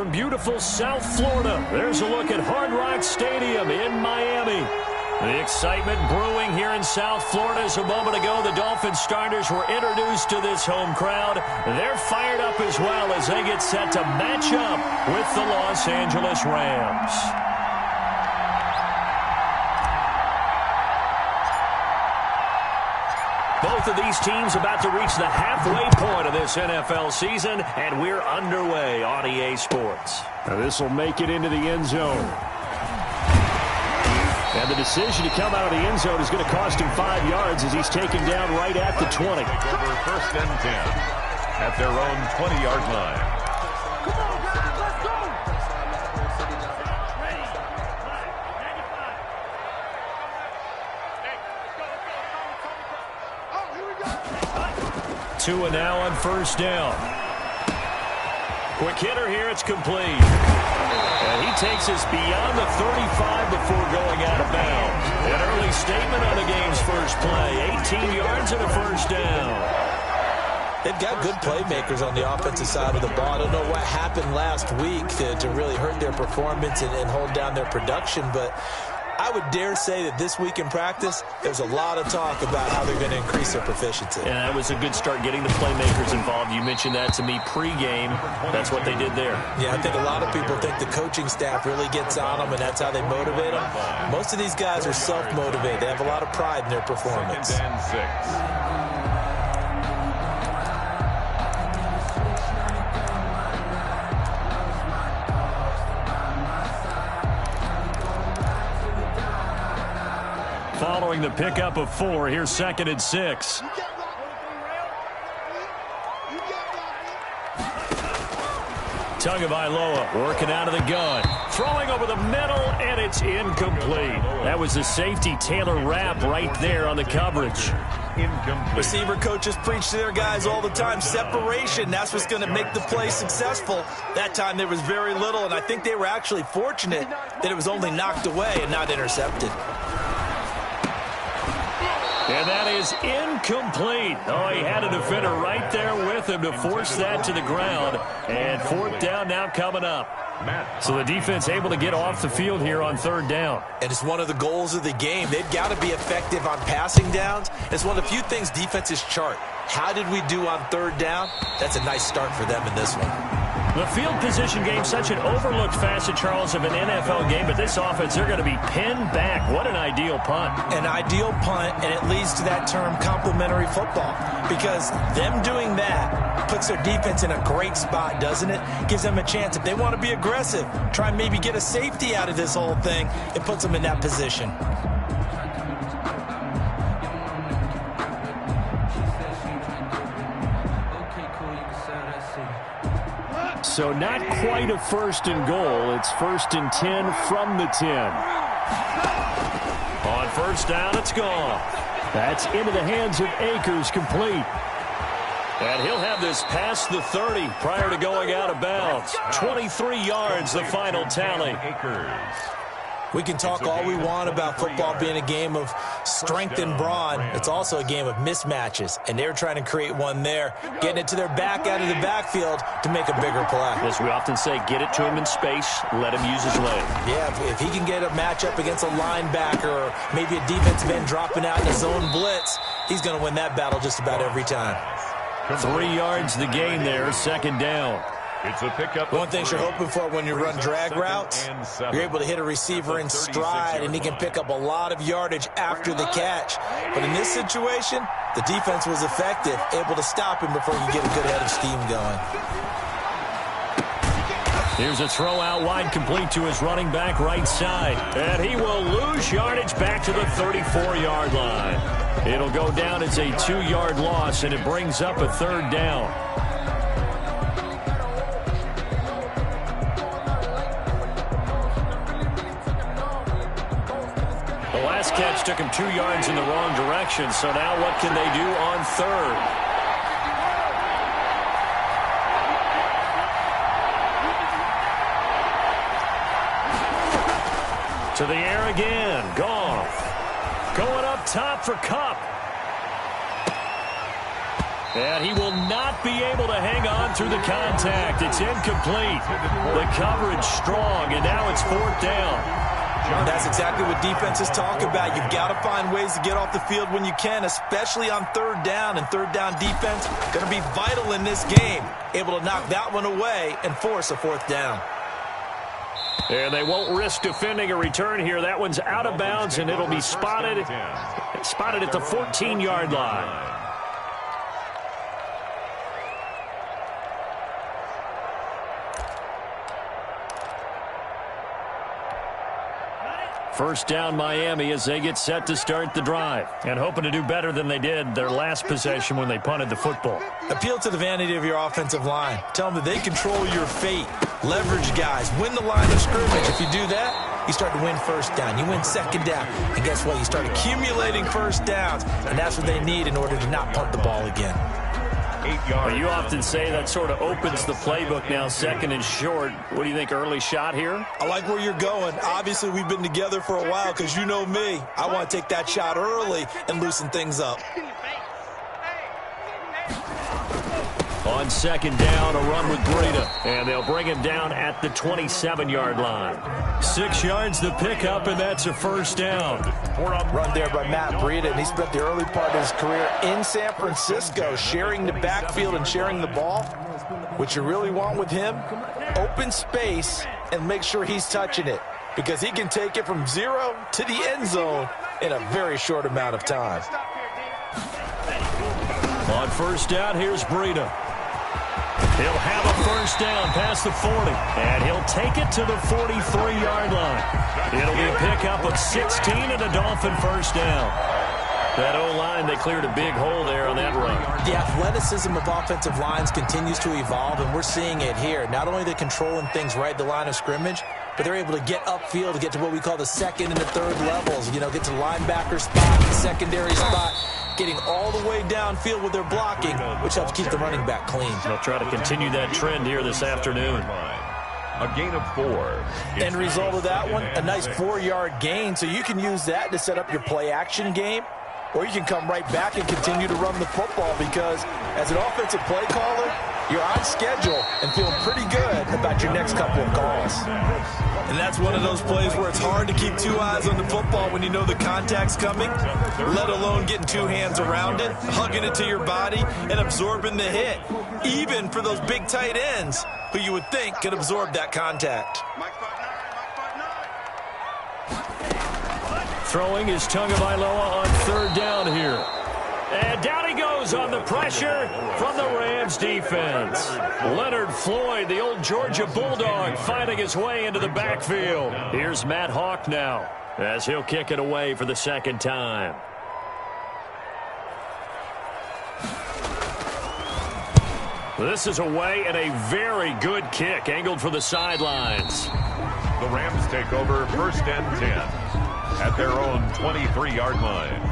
from beautiful South Florida. There's a look at Hard Rock Stadium in Miami. The excitement brewing here in South Florida. As a moment ago, the Dolphins starters were introduced to this home crowd. They're fired up as well as they get set to match up with the Los Angeles Rams. Both of these teams about to reach the halfway point of this NFL season, and we're underway on EA Sports. Now this will make it into the end zone. And the decision to come out of the end zone is going to cost him 5 yards as he's taken down right at the 20. Take over 1st and 10 at their own 20-yard line. Tua now on 1st down. Quick hitter here, it's complete. And he takes us beyond the 35 before going out of bounds. An early statement on the game's first play. 18 yards and a 1st down. They've got good playmakers on the offensive side of the ball. I don't know what happened last week to really hurt their performance and hold down their production, but I would dare say that this week in practice, there's a lot of talk about how they're going to increase their proficiency. And that was a good start getting the playmakers involved. You mentioned that to me pregame. That's what they did there. Yeah, I think a lot of people think the coaching staff really gets on them, and that's how they motivate them. Most of these guys are self-motivated. They have a lot of pride in their performance. 2nd and 6. Following the pickup of 4, here's 2nd and 6. Tagovailoa working out of the gun. Throwing over the middle, and it's incomplete. That was the safety Taylor Rapp right there on the coverage. Incomplete. Receiver coaches preach to their guys all the time. Separation, that's what's going to make the play successful. That time there was very little, and I think they were actually fortunate that it was only knocked away and not intercepted. And that is incomplete. Oh, he had a defender right there with him to force that to the ground. And 4th down now coming up. So the defense able to get off the field here on 3rd down. And it's one of the goals of the game. They've got to be effective on passing downs. It's one of the few things defenses chart. How did we do on 3rd down? That's a nice start for them in this one. The field position game, such an overlooked facet, Charles, of an NFL game, but this offense, they're going to be pinned back. What an ideal punt. An ideal punt, and it leads to that term complementary football, because them doing that puts their defense in a great spot, doesn't it? Gives them a chance. If they want to be aggressive, try and maybe get a safety out of this whole thing, it puts them in that position. So not quite a 1st and goal. It's 1st and 10 from the 10. On 1st down, it's gone. That's into the hands of Akers, complete. And he'll have this past the 30 prior to going out of bounds. 23 yards, the final tally. Akers. We can talk all we want about football being a game of strength and brawn. It's also a game of mismatches, and they're trying to create one there, getting it to their back out of the backfield to make a bigger play. As we often say, get it to him in space, let him use his leg. Yeah, if he can get a matchup against a linebacker or maybe a defensive end dropping out in a zone blitz, he's going to win that battle just about every time. 3 yards the gain there, 2nd down. It's a pickup. One thing you're hoping for when you run drag routes, you're able to hit a receiver in stride, and he can pick up a lot of yardage after the catch. But in this situation, the defense was effective, able to stop him before you get a good head of steam going. Here's a throw out wide, complete to his running back right side. And he will lose yardage back to the 34-yard line. It'll go down as a 2-yard loss, and it brings up a 3rd down. The last catch took him 2 yards in the wrong direction, so now what can they do on 3rd? To the air again. Goff. Going up top for Kupp. And he will not be able to hang on through the contact. It's incomplete. The coverage strong, and now it's 4th down. That's exactly what defenses talk about. You've got to find ways to get off the field when you can, especially on 3rd down. And 3rd down defense going to be vital in this game. Able to knock that one away and force a 4th down. And they won't risk defending a return here. That one's out of bounds, and it'll be spotted at the 14-yard line. First down Miami as they get set to start the drive. And hoping to do better than they did their last possession when they punted the football. Appeal to the vanity of your offensive line. Tell them that they control your fate. Leverage guys. Win the line of scrimmage. If you do that, you start to win 1st down. You win 2nd down. And guess what? You start accumulating 1st downs. And that's what they need in order to not punt the ball again. 8 yards. Well, you often say that sort of opens the playbook now, 2nd and short. What do you think, early shot here? I like where you're going. Obviously, we've been together for a while because you know me. I want to take that shot early and loosen things up. On 2nd down, a run with Breida. And they'll bring him down at the 27-yard line. 6 yards to pick up, and that's a 1st down. Run there by Matt Breida, and he spent the early part of his career in San Francisco, sharing the backfield and sharing the ball. What you really want with him, open space and make sure he's touching it, because he can take it from 0 to the end zone in a very short amount of time. On 1st down, here's Breida. He'll have a 1st down past the 40, and he'll take it to the 43-yard line. It'll be a pickup of 16 and a Dolphin 1st down. That O-line, they cleared a big hole there on that run. The athleticism of offensive lines continues to evolve, and we're seeing it here. Not only are they controlling things right at the line of scrimmage, but they're able to get upfield to get to what we call the 2nd and the 3rd levels. You know, get to the linebacker spot, the secondary spot, getting all the way downfield with their blocking, which helps keep the running back clean. They'll try to continue that trend here this afternoon. A gain of 4. End result of that one, a nice 4-yard gain, so you can use that to set up your play-action game, or you can come right back and continue to run the football, because as an offensive play caller, you're on schedule and feeling pretty good about your next couple of calls. And that's one of those plays where it's hard to keep 2 eyes on the football when you know the contact's coming, let alone getting 2 hands around it, hugging it to your body, and absorbing the hit, even for those big tight ends who you would think could absorb that contact. Throwing is Tagovailoa on 3rd down here. And down he goes on the pressure from the Rams defense. Leonard Floyd, the old Georgia Bulldog, finding his way into the backfield. Here's Matt Hawk now as he'll kick it away for the 2nd time. This is away and a very good kick angled for the sidelines. The Rams take over 1st and 10 at their own 23-yard line.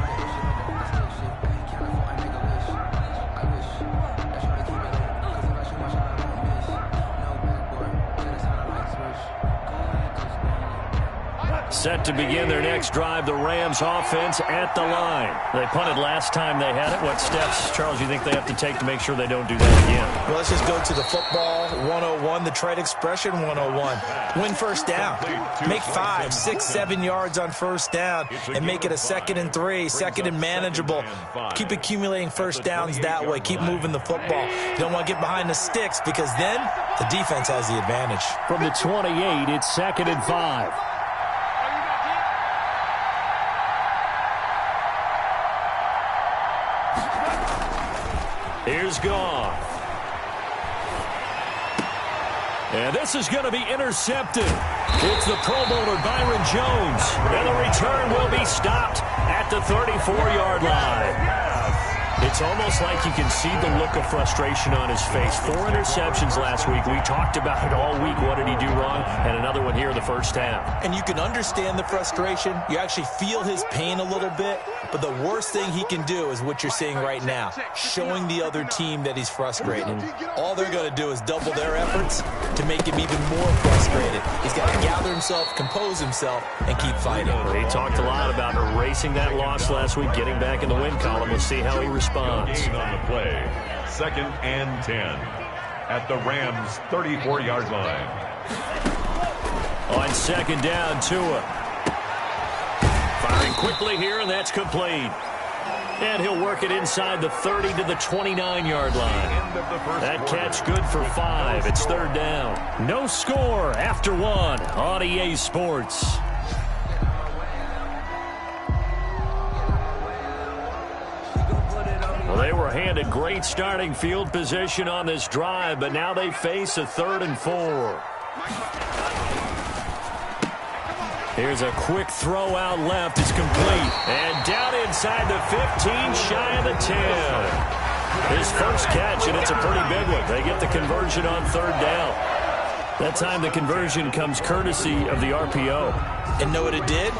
Set to begin their next drive, the Rams offense at the line. They punted last time they had it. What steps, Charles, you think they have to take to make sure they don't do that again? Well, let's just go to the football 101, the trade expression 101. Win 1st down. Make 5, 6, 7 yards on 1st down and make it a 2nd and 3, 2nd and manageable. Keep accumulating 1st downs that way. Keep moving the football. You don't want to get behind the sticks, because then the defense has the advantage. From the 28, it's 2nd and 5. Here's Goff. And this is going to be intercepted. It's the Pro Bowler Byron Jones. And the return will be stopped at the 34-yard line. It's almost like you can see the look of frustration on his face. 4 interceptions last week. We talked about it all week. What did he do wrong? And another one here in the 1st half. And you can understand the frustration. You actually feel his pain a little bit. But the worst thing he can do is what you're seeing right now, showing the other team that he's frustrated. All they're going to do is double their efforts to make him even more frustrated. He's got to gather himself, compose himself, and keep fighting. He talked a lot about erasing that loss last week, getting back in the win column. We'll see how he responds. On the play, 2nd and 10 at the Rams' 34-yard line. On 2nd down, Tua. Firing quickly here, and that's complete. And he'll work it inside the 30 to the 29-yard line. That catch good for 5. It's 3rd down. No score after 1 on EA Sports. Well, they were handed great starting field position on this drive, but now they face a 3rd and 4. Here's a quick throw out left. It's complete. And down inside the 15, shy of the 10. His first catch, and it's a pretty big one. They get the conversion on 3rd down. That time the conversion comes courtesy of the RPO. And know what it did?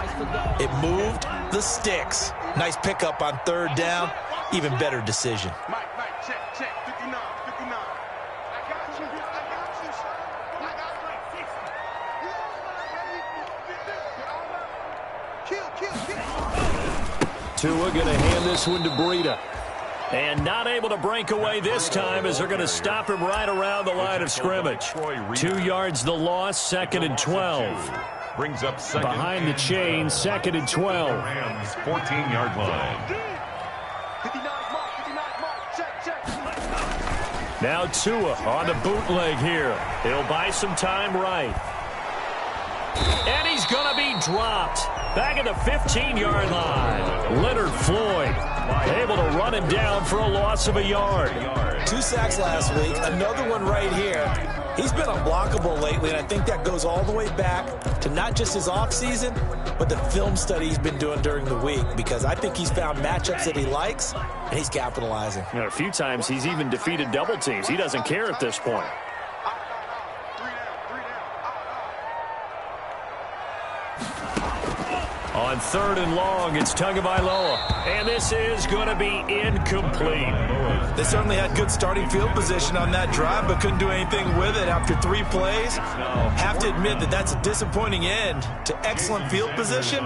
It moved the sticks. Nice pickup on 3rd down. Even better decision. Check, 59. Tua going to hand this one to Breida. And not able to break away this time as they're going to stop him right around the line of scrimmage. 2 yards the loss, 2nd and 12. Brings up 2nd behind the chain, 2nd and 12. Rams 14-yard line. Now Tua on the bootleg here. He'll buy some time right. And he's going to be dropped. Back at the 15-yard line. Leonard Floyd able to run him down for a loss of a yard. 2 sacks last week. Another one right here. He's been unblockable lately, and I think that goes all the way back to not just his offseason, but the film study he's been doing during the week, because I think he's found matchups that he likes, and he's capitalizing. You know, a few times he's even defeated double teams. He doesn't care at this point. On 3rd and long, it's Tagovailoa. And this is going to be incomplete. They certainly had good starting field position on that drive, but couldn't do anything with it after 3 plays. Have to admit that that's a disappointing end to excellent field position.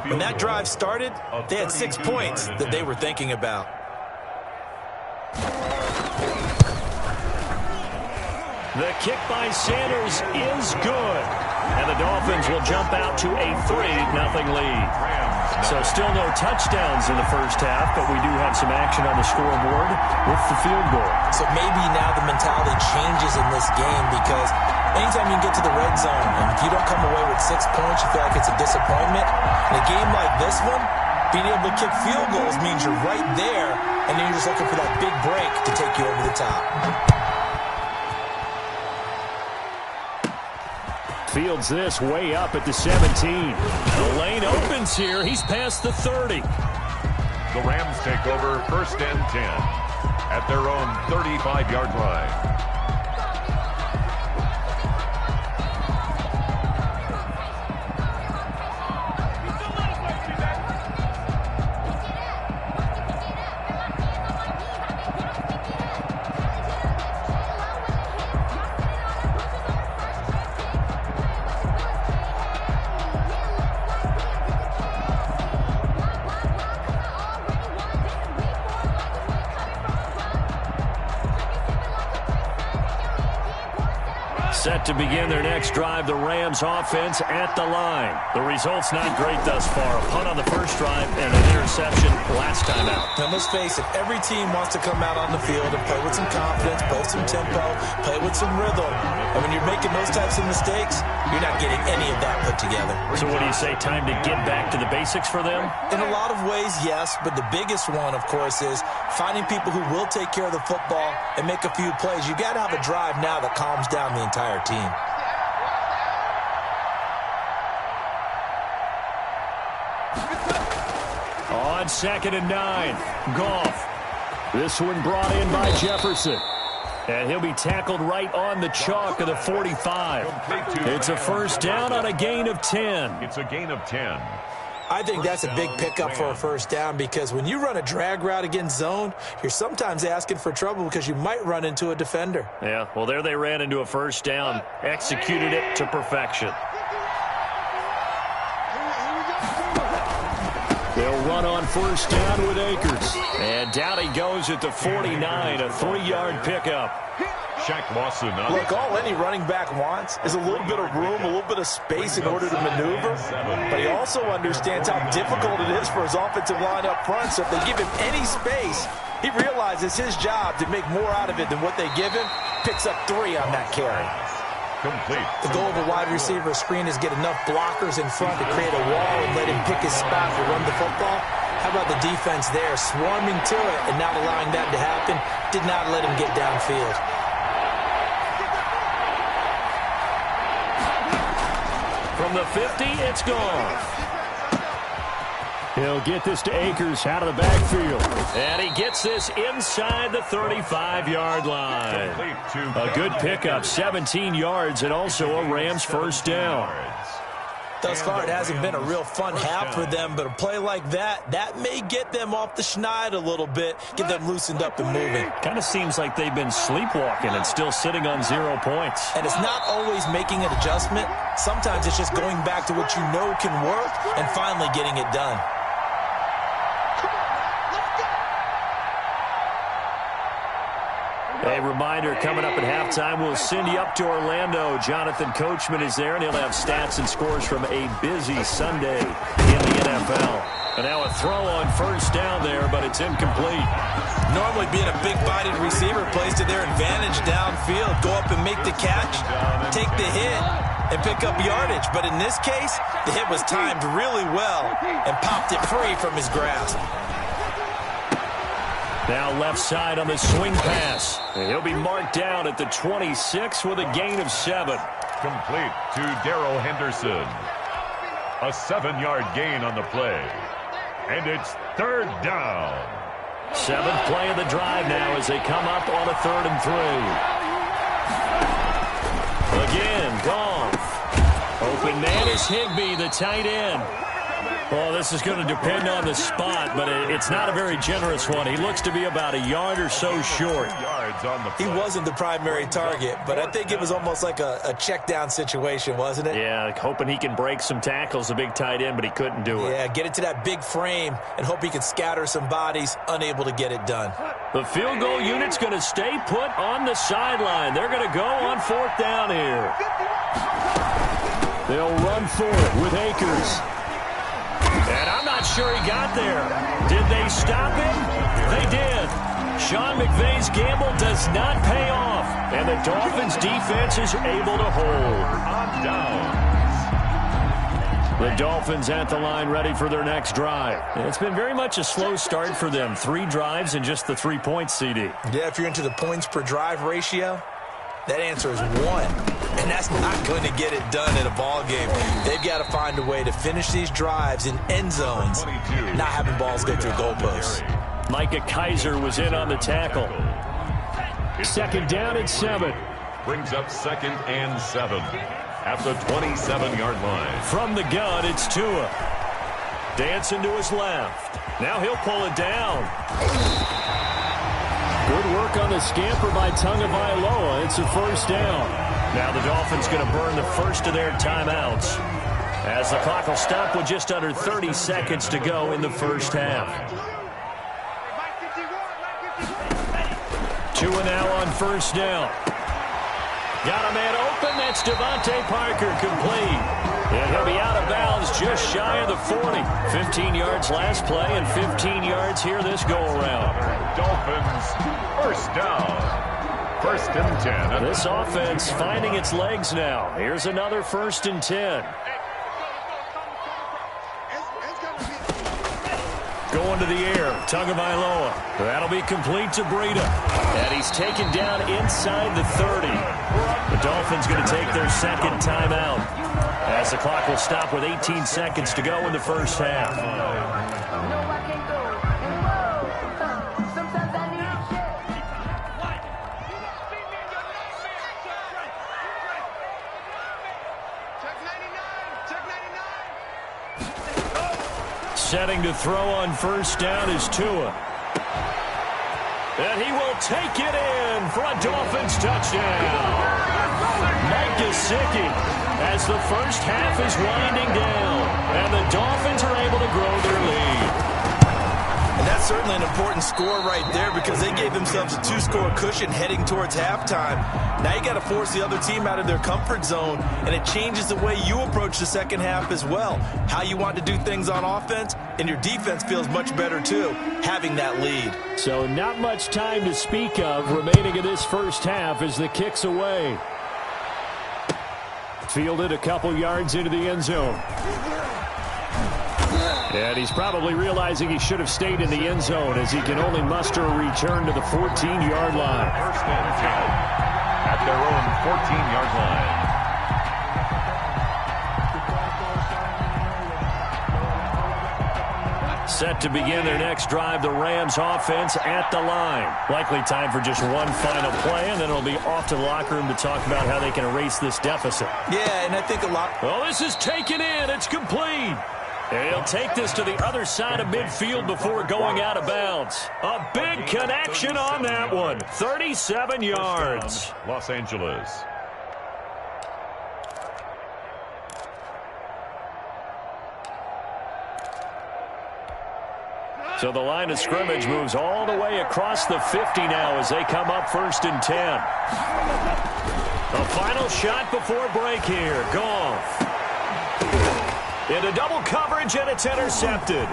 When that drive started, they had 6 points that they were thinking about. The kick by Sanders is good. And the Dolphins will jump out to a 3-0 lead. So still no touchdowns in the first half, but we do have some action on the scoreboard with the field goal. So maybe now the mentality changes in this game, because anytime you get to the red zone and if you don't come away with 6 points, you feel like it's a disappointment. In a game like this one, being able to kick field goals means you're right there, and then you're just looking for that big break to take you over the top. Fields this way up at the 17. The lane opens here. He's past the 30. The Rams take over 1st and 10 at their own 35-yard line. Set to begin their next drive, the Rams offense at the line. The result's not great thus far. A punt on the first drive and an interception last time out. Now, let's face it, every team wants to come out on the field and play with some confidence, play with some tempo, play with some rhythm. And when you're making those types of mistakes, you're not getting any of that put together. So what do you say, time to get back to the basics for them? In a lot of ways, yes, but the biggest one, of course, is finding people who will take care of the football and make a few plays. You got to have a drive now that calms down the entire team. On 2nd and 9, Goff. This one brought in by Jefferson. And he'll be tackled right on the chalk of the 45. It's a first down on a gain of 10. It's a gain of 10. I think that's a big pickup for a first down, because when you run a drag route against zone, you're sometimes asking for trouble because you might run into a defender. Yeah, well, there they ran into a first down, executed it to perfection. run on first down with Akers. And down he goes at the 49, a 3-yard pickup. Shaq Lawson. Look, all any running back wants is a little bit of room, a little bit of space in order to maneuver. But he also understands how difficult it is for his offensive line up front. So if they give him any space, he realizes his job to make more out of it than what they give him. Picks up 3 on that carry. Complete. The goal of a wide receiver screen is get enough blockers in front to create a wall and let him pick his spot to run the football. How about the defense there, swarming to it and not allowing that to happen? Did not let him get downfield. From the 50, it's gone. He'll get this to Akers out of the backfield. And he gets this inside the 35-yard line. A good pickup, 17 yards, and also a Rams first down. Thus far, it hasn't been a real fun half for them, but a play like that may get them off the schneid a little bit, get them loosened up and moving. Kind of seems like they've been sleepwalking and still sitting on 0 points. And it's not always making an adjustment. Sometimes it's just going back to what you know can work and finally getting it done. A reminder, coming up at halftime, we'll send you up to Orlando. Jonathan Coachman is there, and he'll have stats and scores from a busy Sunday in the NFL. And now a throw on first down there, but it's incomplete. Normally being a big-bodied receiver plays to their advantage downfield. Go up and make the catch, take the hit, and pick up yardage. But in this case, the hit was timed really well and popped it free from his grasp. Now left side on the swing pass. And he'll be marked down at the 26 with a gain of 7. Complete to Darrell Henderson. A 7-yard gain on the play. And it's 3rd down. 7th play of the drive now as they come up on a 3rd and 3. Again, Goff. Open man is Higbee, the tight end. Well, this is going to depend on the spot, but it's not a very generous one. He looks to be about a yard or so short. He wasn't the primary target, but I think it was almost like a check down situation, wasn't it? Yeah, hoping he can break some tackles, a big tight end, but he couldn't do it. Yeah, get it to that big frame and hope he can scatter some bodies, unable to get it done. The field goal unit's going to stay put on the sideline. They're going to go on 4th down here. They'll run for it with Akers. And I'm not sure he got there. Did they stop him? They did. Sean McVay's gamble does not pay off. And the Dolphins' defense is able to hold. On down. The Dolphins at the line ready for their next drive. It's been very much a slow start for them. 3 drives and just the 3 points, CD. Yeah, if you're into the points per drive ratio, that answer is 1. And that's not going to get it done in a ball game. They've got to find a way to finish these drives in end zones, not having balls go through goalposts. Micah Kaiser was in on the tackle. 2nd down and 7. Brings up 2nd and 7 at the 27-yard line. From the gun, it's Tua. Dancing to his left. Now he'll pull it down. Good work on the scamper by Tagovailoa. It's a 1st down. Now the Dolphins going to burn the first of their timeouts as the clock will stop with just under 30 seconds to go in the first half. Tua now on 1st down. Got a man open. That's Devontae Parker, complete. And he'll be out of bounds just shy of the 40. 15 yards last play and 15 yards here this go-around. Dolphins, 1st down. 1st and 10. This offense finding its legs now. Here's another 1st and 10. Going to the air, Tagovailoa. That'll be complete to Breida. And he's taken down inside the 30. The Dolphins going to take their 2nd timeout as the clock will stop with 18 seconds to go in the first half. Setting to throw on 1st down is Tua. And he will take it in for a Dolphins touchdown. Mike Gesicki as the first half is winding down. And the Dolphins are able to grow their lead. that's certainly an important score right there because they gave themselves a 2-score cushion heading towards halftime. Now you got to force the other team out of their comfort zone, and it changes the way you approach the second half as well. How you want to do things on offense, and your defense feels much better too, having that lead. So not much time to speak of remaining in this first half as the kick's away. Fielded a couple yards into the end zone. And he's probably realizing he should have stayed in the end zone as he can only muster a return to the 14-yard line. First and 10 at their own 14-yard line. Set to begin their next drive, the Rams offense at the line. Likely time for just one final play, and then it'll be off to the locker room to talk about how they can erase this deficit. Yeah, and I think a lot. Well, this is taken in. It's complete. And he'll take this to the other side of midfield before going out of bounds. A big connection on that one. 37 yards. Los Angeles. So the line of scrimmage moves all the way across the 50 now as they come up 1st and 10. A final shot before break here. Goff. Into double coverage, and it's intercepted.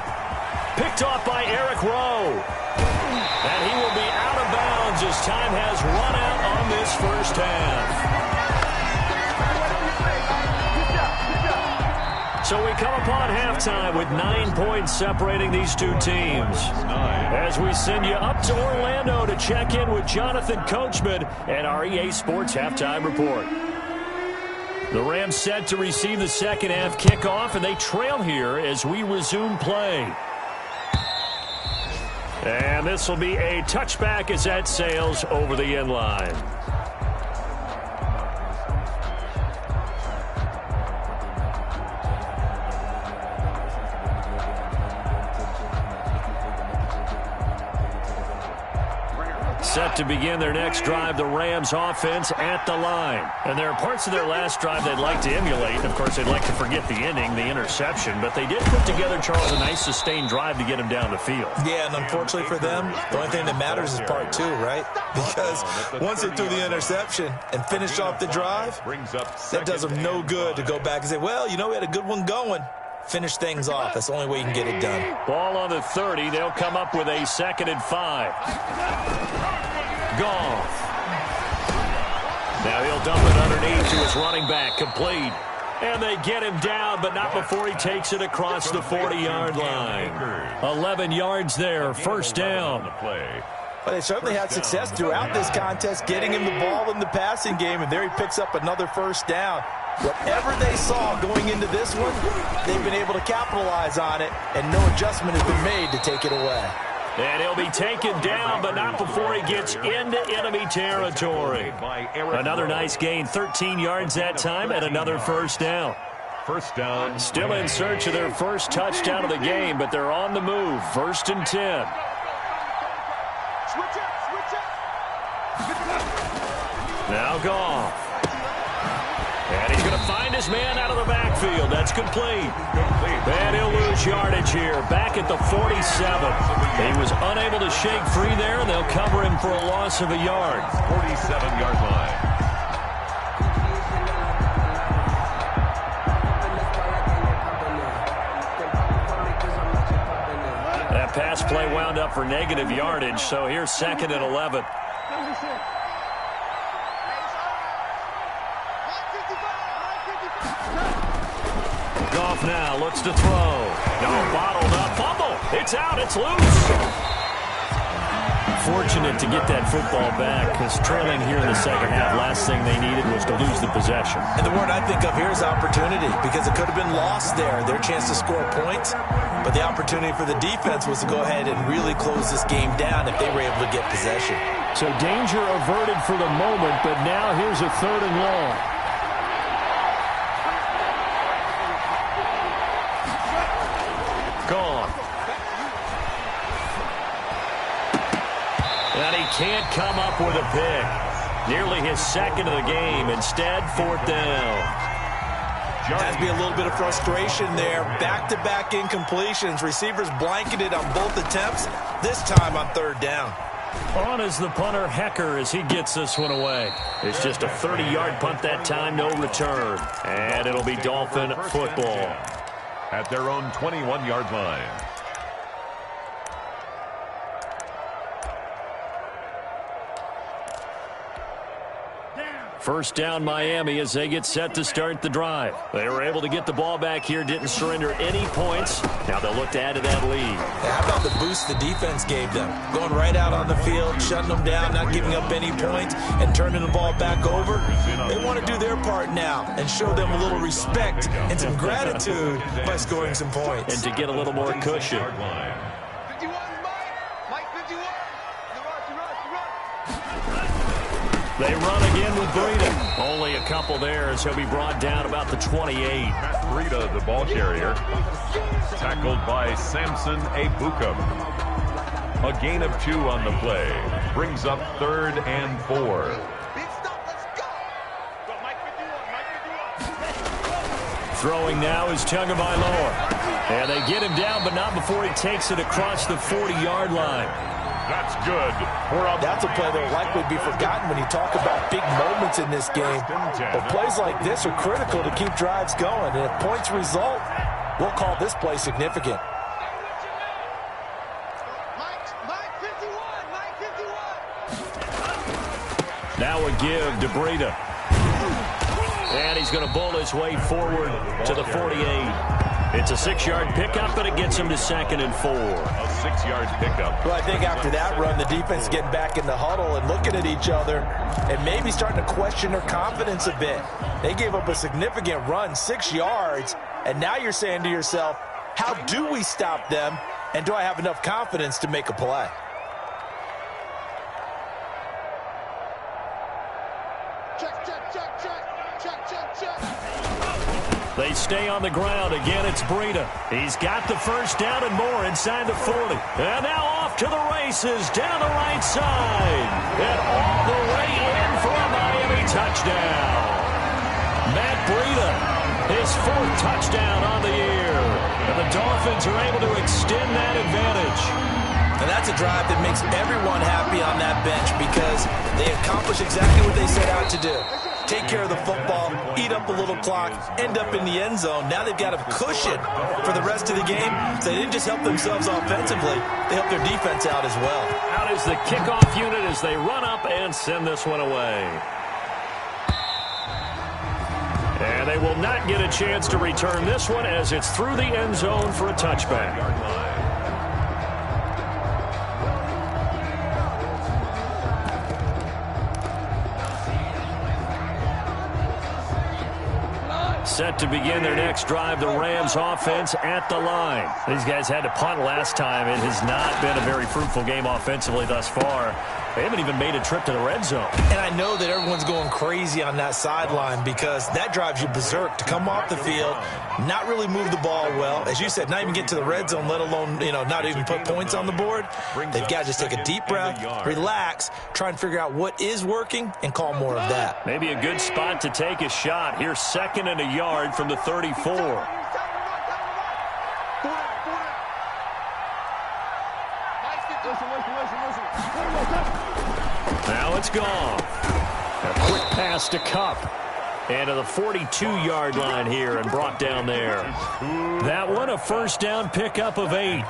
Picked off by Eric Rowe. And he will be out of bounds as time has run out on this first half. So we come upon halftime with 9 points separating these two teams. As we send you up to Orlando to check in with Jonathan Coachman and our EA Sports Halftime Report. The Rams set to receive the second half kickoff, and they trail here as we resume play. And this will be a touchback as that sails over the end line. Set to begin their next drive, the Rams offense at the line. And there are parts of their last drive they'd like to emulate. Of course, they'd like to forget the ending, the interception. But they did put together, Charles, a nice sustained drive to get him down the field. Yeah, and unfortunately for them, the only thing that matters is part 2, right? Because once they threw the interception and finished off the drive, that does them no good to go back and say, well, you know, we had a good one going. Finish things off. That's the only way you can get it done. Ball on the 30. They'll come up with a 2nd and 5. Goff. Now he'll dump it underneath to his running back. Complete. And they get him down, but not before he takes it across the 40-yard line. 11 yards there. First down. But they certainly had success throughout this contest, getting him the ball in the passing game, and there he picks up another first down. Whatever they saw going into this one, they've been able to capitalize on it, and no adjustment has been made to take it away. And he'll be taken down, but not before he gets into enemy territory. Another nice gain, 13 yards that time, and another first down. First down. Still in search of their first touchdown of the game, but they're on the move. 1st and 10. Now Goff. And he's going to find his man out of the backfield. That's complete. And he'll lose yardage here. Back at the 47. He was unable to shake free there, and they'll cover him for a loss of a yard. 47-yard line. That pass play wound up for negative yardage, so here's 2nd and 11. Goff now looks to throw. No, bottled up. Fumble. It's out. It's loose. Fortunate to get that football back because trailing here in the second half, last thing they needed was to lose the possession. And the word I think of here is opportunity because it could have been lost there, their chance to score points. But the opportunity for the defense was to go ahead and really close this game down if they were able to get possession. So danger averted for the moment, but now here's a 3rd and long. Gone. And he can't come up with a pick. Nearly his 2nd of the game. Instead, 4th down. Has to be a little bit of frustration there. Back-to-back incompletions. Receivers blanketed on both attempts, this time on third down. On is the punter, Hecker, as he gets this one away. It's just a 30-yard punt that time, no return. And it'll be Dolphin football. At their own 21-yard line. First down, Miami, as they get set to start the drive. They were able to get the ball back here, didn't surrender any points. Now they'll look to add to that lead. How about the boost the defense gave them? Going right out on the field, shutting them down, not giving up any points, and turning the ball back over. They want to do their part now and show them a little respect and some gratitude by scoring some points. And to get a little more cushion. 51, Mike 51. They run again with Breida. Only a couple there as he'll be brought down about the 28. Matt Breida, the ball carrier, tackled by Samson Ebukam. A gain of 2 on the play. Brings up 3rd and 4. Big stop, let's go. Go, Mike 51, Throwing now is Tagovailoa. And they get him down, but not before he takes it across the 40-yard line. That's good. That's a play that will likely be forgotten when you talk about big moments in this game. But plays like this are critical to keep drives going. And if points result, we'll call this play significant. Mike 51, Mike 51. Now a give to Breida. And he's going to bowl his way forward to the 48. It's a 6-yard pickup, but it gets him to 2nd and 4. A 6-yard pickup. Well, I think after that run, the defense getting back in the huddle and looking at each other and maybe starting to question their confidence a bit. They gave up a significant run, 6 yards, and now you're saying to yourself, how do we stop them, and do I have enough confidence to make a play? Check. They stay on the ground. Again, it's Breida. He's got the first down and more inside the 40. And now off to the races down the right side. And all the way in for a Miami touchdown. Matt Breida, his 4th touchdown on the year. And the Dolphins are able to extend that advantage. And that's a drive that makes everyone happy on that bench because they accomplish exactly what they set out to do. Take care of the football, eat up a little clock, end up in the end zone. Now they've got a cushion for the rest of the game. So they didn't just help themselves offensively, they helped their defense out as well. Out is the kickoff unit as they run up and send this one away. And they will not get a chance to return this one as it's through the end zone for a touchback. Set to begin their next drive, the Rams offense at the line. These guys had to punt last time. It has not been a very fruitful game offensively thus far. They haven't even made a trip to the red zone. And I know that everyone's going crazy on that sideline because that drives you berserk to come off the field, not really move the ball well. As you said, not even get to the red zone, let alone, not even put points on the board. They've got to just take a deep breath, relax, try and figure out what is working and call more of that. Maybe a good spot to take a shot. Here's 2nd and a yard from the 34. Now it's gone. A quick pass to Kupp. And to the 42-yard line here and brought down there. That one a first down pickup of 8.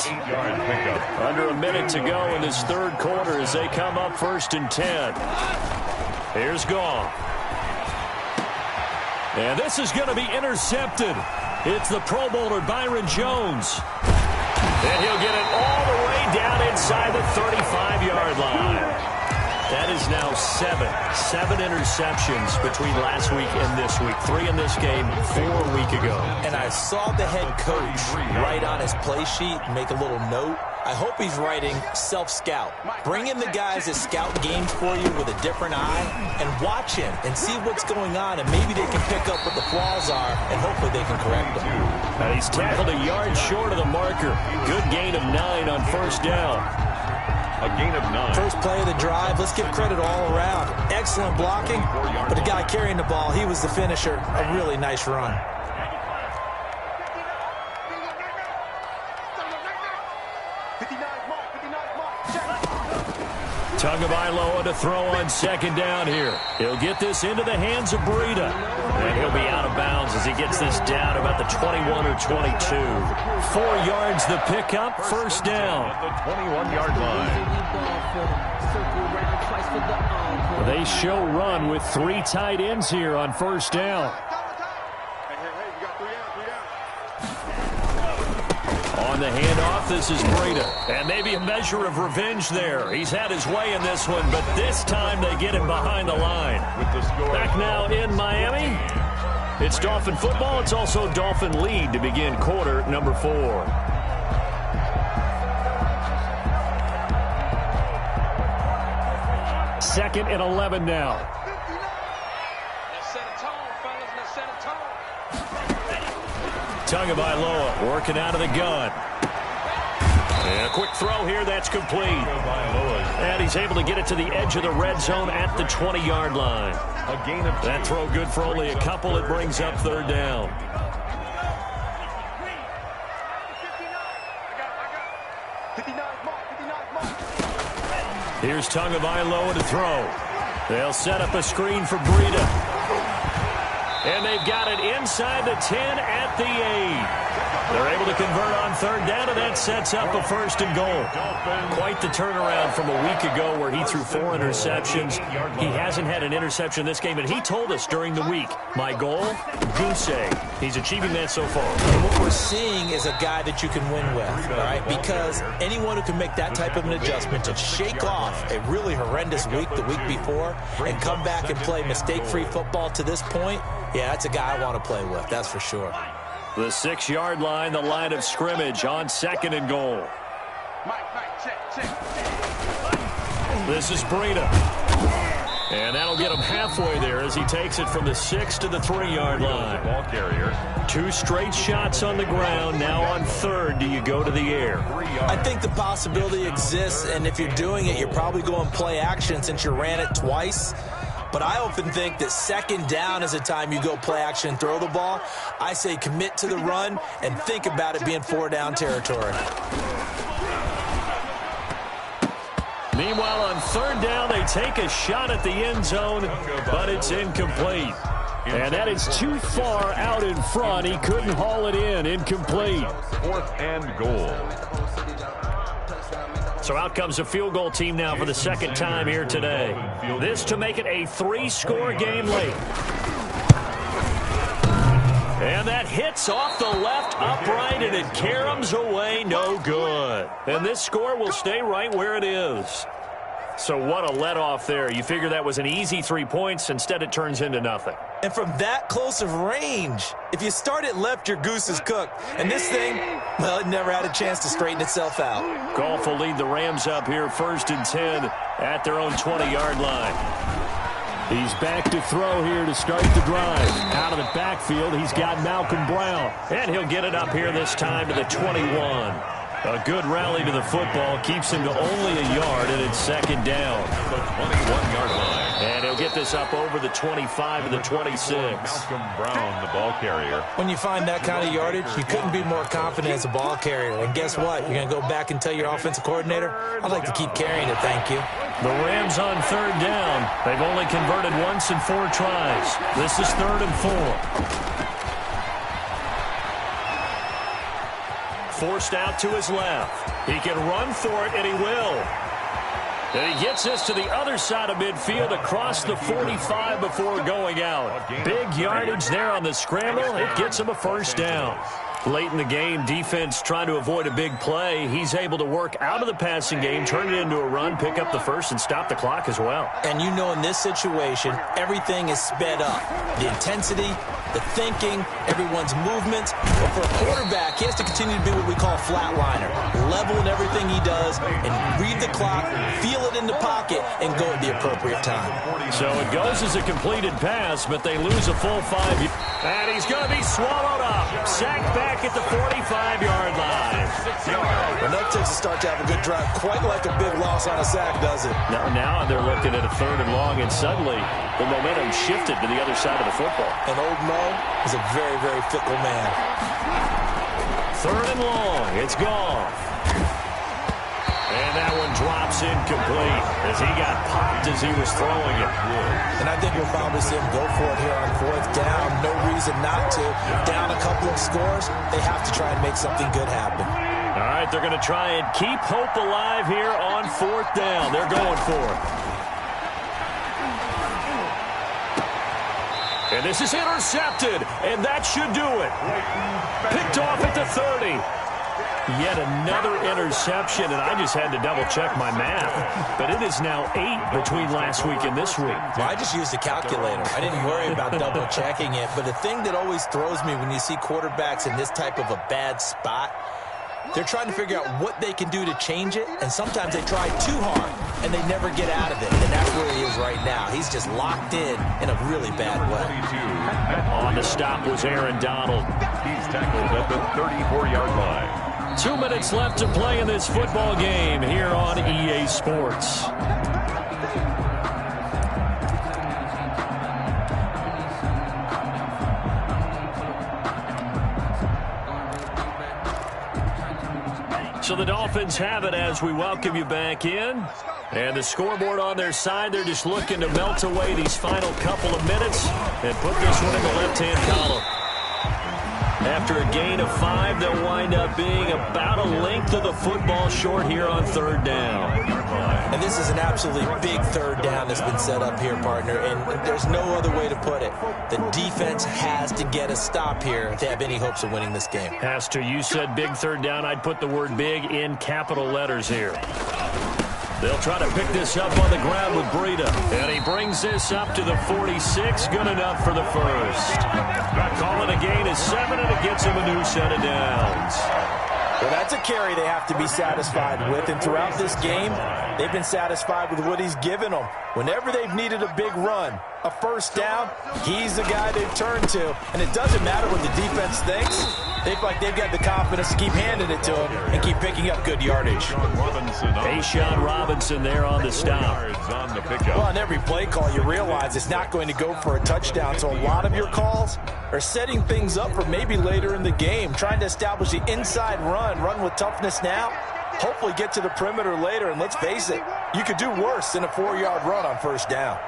Under a minute to go in this 3rd quarter as they come up 1st and 10. Here's Goff. And this is going to be intercepted. It's the Pro Bowler Byron Jones. And he'll get it all the way down inside the 35-yard line. That is now 7 interceptions between last week and this week. 3 in this game, 4 a week ago. And I saw the head coach write on his play sheet, make a little note. I hope he's writing self-scout. Bring in the guys that scout games for you with a different eye and watch him and see what's going on, and maybe they can pick up what the flaws are, and hopefully they can correct them. Now he's tackled a yard short of the marker. Good gain of 9 on first down. A gain of 9. First play of the drive. Let's give credit all around. Excellent blocking, but the guy carrying the ball, he was the finisher. A really nice run. Tagovailoa to throw on second down here. He'll get this into the hands of Breida. And he'll be out of bounds as he gets this down about the 21 or 22. 4 yards the pickup, first down. At the 21-yard line. They show run with 3 tight ends here on first down. On the handoff, this is Breida. And maybe a measure of revenge there. He's had his way in this one, but this time they get him behind the line. With the score. Back now in Miami. It's Dolphin football. It's also Dolphin lead to begin quarter number 4. Second and 11 now. Let's set a tone, fellas. Let's set a tone. Tagovailoa working out of the gun. And a quick throw here, that's complete. And he's able to get it to the edge of the red zone at the 20-yard line. A gain of 2. That throw good for only a couple. It brings up third down. Here's Tagovailoa to throw. They'll set up a screen for Breida. And they've got it inside the 10 at the 8. They're able to convert on third down, and that sets up a first and goal. Quite the turnaround from a week ago where he threw 4 interceptions. He hasn't had an interception this game, and he told us during the week, my goal, goose egg. He's achieving that so far. And what we're seeing is a guy that you can win with, all right? Because anyone who can make that type of an adjustment to shake off a really horrendous week the week before and come back and play mistake-free football to this point, yeah, that's a guy I want to play with, that's for sure. The 6-yard line, the line of scrimmage on second and goal. Check. This is Breida. And that'll get him halfway there as he takes it from the 6 to the 3-yard line. Ball carrier. 2 straight shots on the ground. Now on third, do you go to the air? I think the possibility exists, and if you're doing it, you're probably going play action since you ran it twice. But I often think that second down is a time you go play action and throw the ball. I say commit to the run and think about it being 4-down territory. Meanwhile, on third down, they take a shot at the end zone, but it's incomplete. And that is too far out in front. He couldn't haul it in. Incomplete. 4th and goal. So out comes a field goal team now for the second time here today. This to make it a 3-score game late. And that hits off the left upright, and it caroms away, no good. And this score will stay right where it is. So what a let-off there. You figure that was an easy 3 points. Instead, it turns into nothing. And from that close of range, if you start it left, your goose is cooked. And this thing, well, it never had a chance to straighten itself out. Goff will lead the Rams up here 1st and 10 at their own 20-yard line. He's back to throw here to start the drive. Out of the backfield, he's got Malcolm Brown. And he'll get it up here this time to the 21. A good rally to the football keeps him to only a yard, and it's second down. The 21-yard line. And he'll get this up over the 25 to the 26. Malcolm Brown, the ball carrier. When you find that kind of yardage, you couldn't be more confident as a ball carrier. And guess what? You're going to go back and tell your offensive coordinator, I'd like to keep carrying it, thank you. The Rams on third down. They've only converted once in 4 tries. This is 3rd and 4. Forced out to his left. He can run for it, and he will. And he gets this to the other side of midfield across the 45 before going out. Big yardage there on the scramble. It gets him a first down. Late in the game, defense trying to avoid a big play. He's able to work out of the passing game, turn it into a run, pick up the first, and stop the clock as well. And you know in this situation, everything is sped up. The intensity, the thinking, everyone's movements. But for a quarterback, he has to continue to be what we call a flatliner. Level in everything he does and read the clock, feel it in the pocket, and go at the appropriate time. So it goes as a completed pass, but they lose a full 5. And he's going to be swallowed up. Sacked back at the 45-yard line. And that takes a start to have a good drive. Quite like a big loss on a sack, does it? Now they're looking at a 3rd and long, and suddenly the momentum shifted to the other side of the football. And old Mo is a very, very fickle man. 3rd and long. It's gone. And that one drops incomplete as he got popped as he was throwing it. And I think you'll probably see him go for it here on 4th down. No reason not to. Down a couple of scores, they have to try and make something good happen. All right, they're going to try and keep hope alive here on 4th down. They're going for it. And this is intercepted, and that should do it. Picked off at the 30. Yet another interception, and I just had to double-check my math. But it is now 8 between last week and this week. Well, I just used a calculator. I didn't worry about double-checking it. But the thing that always throws me when you see quarterbacks in this type of a bad spot, they're trying to figure out what they can do to change it, and sometimes they try too hard, and they never get out of it. And that's where he is right now. He's just locked in a really bad way. On the stop was Aaron Donald. He's tackled at the 34-yard line. 2 minutes left to play in this football game here on EA Sports. So the Dolphins have it as we welcome you back in. And the scoreboard on their side, they're just looking to melt away these final couple of minutes and put this one in the left-hand column. After a gain of 5, they'll wind up being about a length of the football short here on 3rd down. And this is an absolutely big 3rd down that's been set up here, partner, and there's no other way to put it. The defense has to get a stop here to have any hopes of winning this game. Pastor, you said big 3rd down. I'd put the word big in capital letters here. They'll try to pick this up on the ground with Breida. And he brings this up to the 46. Good enough for the first. Calling a gain is 7, and it gets him a new set of downs. Well, that's a carry they have to be satisfied with. And throughout this game, they've been satisfied with what he's given them. Whenever they've needed a big run, a first down, he's the guy they've turned to. And it doesn't matter what the defense thinks. They feel like they've got the confidence to keep handing it to him and keep picking up good yardage. A'Shawn Robinson there on the stop. Well, on every play call, you realize it's not going to go for a touchdown. So a lot of your calls are setting things up for maybe later in the game, trying to establish the inside run with toughness now, hopefully get to the perimeter later. And let's face it, you could do worse than a 4-yard run on first down.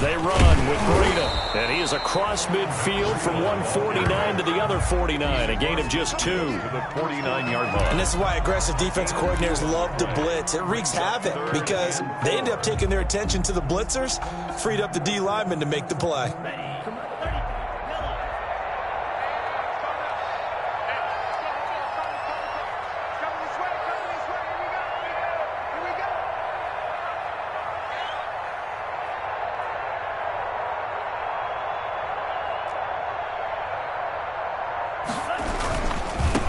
They run with Breida, and he is across midfield from 149 to the other 49, a gain of just 2. To the 49-yard line. And this is why aggressive defensive coordinators love to blitz. It wreaks havoc because they end up taking their attention to the blitzers, freed up the D lineman to make the play.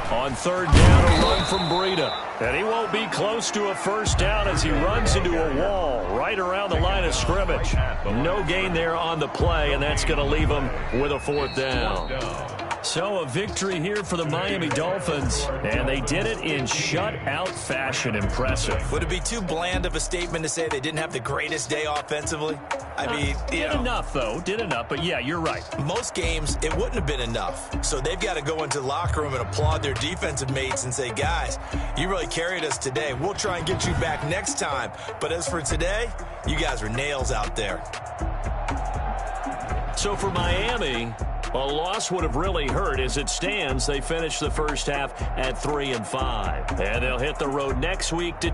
On 3rd down, a run from Breida. And he won't be close to a first down as he runs into a wall right around the line of scrimmage. No gain there on the play, and that's going to leave him with a 4th down. So a victory here for the Miami Dolphins, and they did it in shutout fashion. Impressive. Would it be too bland of a statement to say they didn't have the greatest day offensively? I mean, did enough, though. Did enough, but yeah, you're right. Most games, it wouldn't have been enough. So they've got to go into the locker room and applaud their defensive mates and say, guys, you really carried us today. We'll try and get you back next time. But as for today, you guys are nails out there. So for Miami, a loss would have really hurt. As it stands, they finished the first half at 3-5. And they'll hit the road next week to